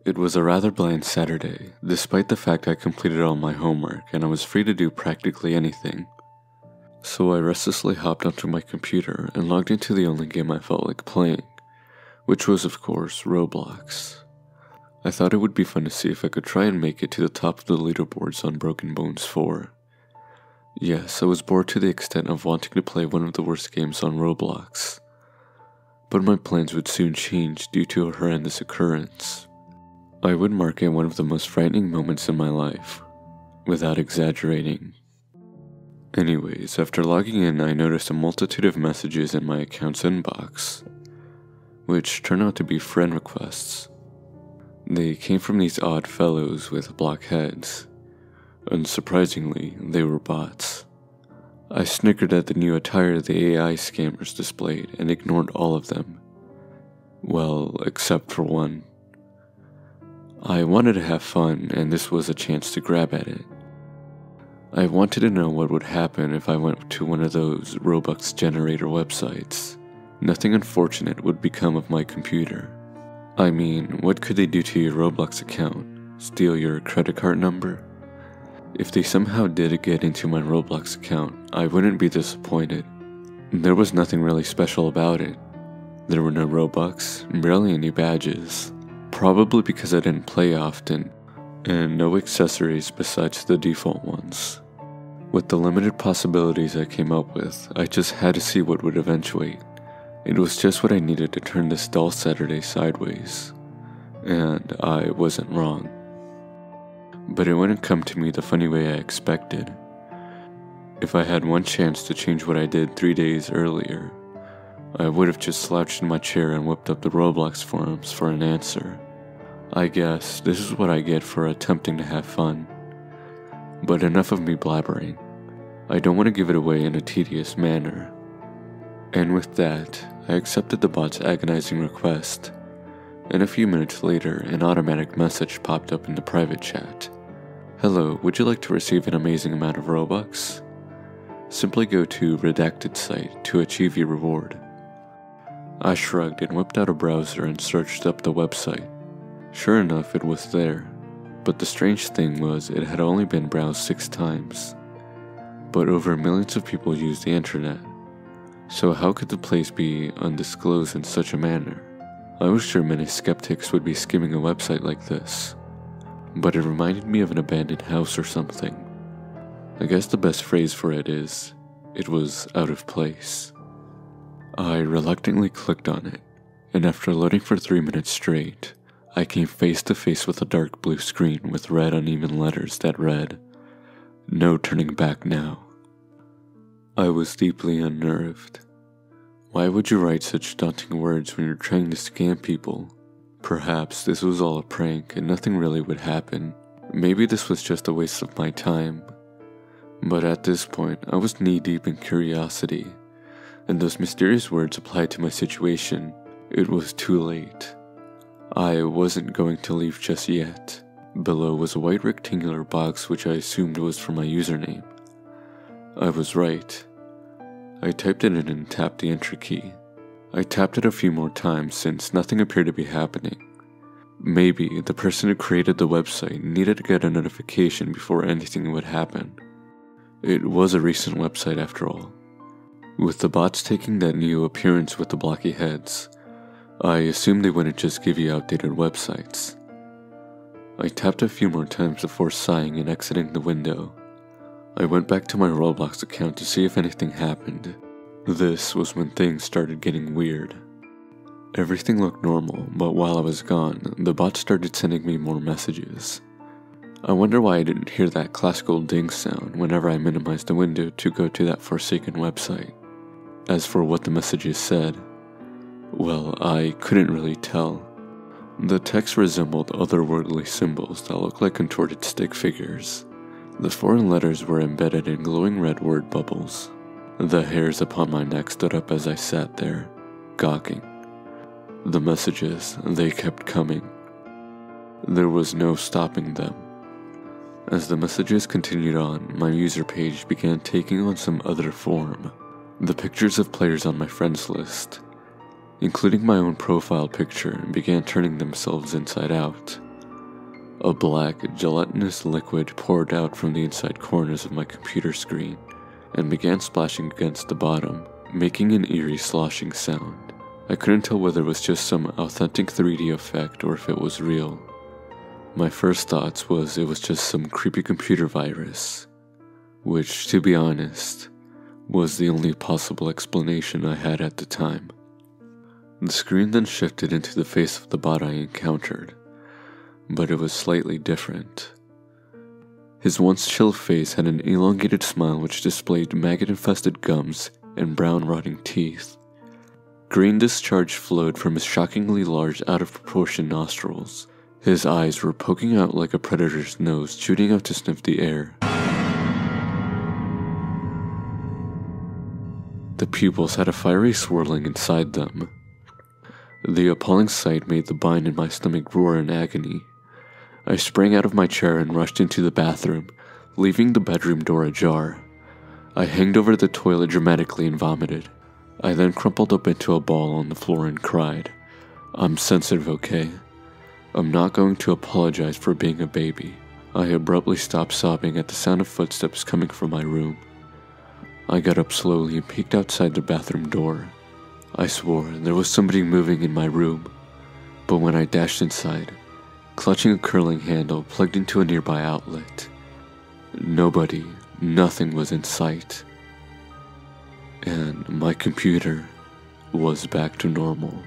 It was a rather bland Saturday, despite the fact I completed all my homework and I was free to do practically anything. So I restlessly hopped onto my computer and logged into the only game I felt like playing, which was of course Roblox. I thought it would be fun to see if I could try and make it to the top of the leaderboards on Broken Bones 4. Yes, I was bored to the extent of wanting to play one of the worst games on Roblox. But my plans would soon change due to a horrendous occurrence. I would mark it one of the most frightening moments in my life, without exaggerating. Anyways, after logging in, I noticed a multitude of messages in my account's inbox, which turned out to be friend requests. They came from these odd fellows with block heads. Unsurprisingly, they were bots. I snickered at the new attire the AI scammers displayed and ignored all of them. Well, except for one. I wanted to have fun, and this was a chance to grab at it. I wanted to know what would happen if I went to one of those Robux generator websites. Nothing unfortunate would become of my computer. I mean, what could they do to your Roblox account? Steal your credit card number? If they somehow did get into my Roblox account, I wouldn't be disappointed. There was nothing really special about it. There were no Robux, barely any badges, probably because I didn't play often, and no accessories besides the default ones. With the limited possibilities I came up with, I just had to see what would eventuate. It was just what I needed to turn this dull Saturday sideways, and I wasn't wrong. But it wouldn't come to me the funny way I expected. If I had one chance to change what I did 3 days earlier, I would have just slouched in my chair and whipped up the Roblox forums for an answer. I guess this is what I get for attempting to have fun. But enough of me blabbering. I don't want to give it away in a tedious manner. And with that, I accepted the bot's agonizing request, and a few minutes later, an automatic message popped up in the private chat. Hello, would you like to receive an amazing amount of Robux? Simply go to redacted site to achieve your reward. I shrugged and whipped out a browser and searched up the website. Sure enough, it was there, but the strange thing was it had only been browsed 6 times. But over millions of people use the internet, so how could the place be undisclosed in such a manner? I was sure many skeptics would be skimming a website like this, but it reminded me of an abandoned house or something. I guess the best phrase for it is, it was out of place. I reluctantly clicked on it, and after loading for 3 minutes straight, I came face to face with a dark blue screen with red uneven letters that read, "No turning back now." I was deeply unnerved. Why would you write such daunting words when you're trying to scam people? Perhaps this was all a prank and nothing really would happen. Maybe this was just a waste of my time. But at this point, I was knee-deep in curiosity, and those mysterious words applied to my situation. It was too late. I wasn't going to leave just yet. Below was a white rectangular box which I assumed was for my username. I was right. I typed it in and tapped the enter key. I tapped it a few more times since nothing appeared to be happening. Maybe the person who created the website needed to get a notification before anything would happen. It was a recent website after all. With the bots taking that new appearance with the blocky heads, I assumed they wouldn't just give you outdated websites. I tapped a few more times before sighing and exiting the window. I went back to my Roblox account to see if anything happened. This was when things started getting weird. Everything looked normal, but while I was gone, the bot started sending me more messages. I wonder why I didn't hear that classical ding sound whenever I minimized the window to go to that forsaken website. As for what the messages said, well, I couldn't really tell. The text resembled otherworldly symbols that looked like contorted stick figures. The foreign letters were embedded in glowing red word bubbles. The hairs upon my neck stood up as I sat there, gawking. The messages, they kept coming. There was no stopping them. As the messages continued on, my user page began taking on some other form. The pictures of players on my friends list, including my own profile picture, began turning themselves inside out. A black, gelatinous liquid poured out from the inside corners of my computer screen and began splashing against the bottom, making an eerie sloshing sound. I couldn't tell whether it was just some authentic 3D effect or if it was real. My first thoughts was it was just some creepy computer virus, which, to be honest, was the only possible explanation I had at the time. The screen then shifted into the face of the bot I encountered, but it was slightly different. His once chill face had an elongated smile which displayed maggot-infested gums and brown rotting teeth. Green discharge flowed from his shockingly large, out-of-proportion nostrils. His eyes were poking out like a predator's nose, shooting out to sniff the air. The pupils had a fiery swirling inside them. The appalling sight made the bind in my stomach roar in agony. I sprang out of my chair and rushed into the bathroom, leaving the bedroom door ajar. I hanged over the toilet dramatically and vomited. I then crumpled up into a ball on the floor and cried. I'm sensitive, okay? I'm not going to apologize for being a baby. I abruptly stopped sobbing at the sound of footsteps coming from my room. I got up slowly and peeked outside the bathroom door. I swore there was somebody moving in my room, but when I dashed inside, clutching a curling handle plugged into a nearby outlet, nobody, nothing was in sight, and my computer was back to normal.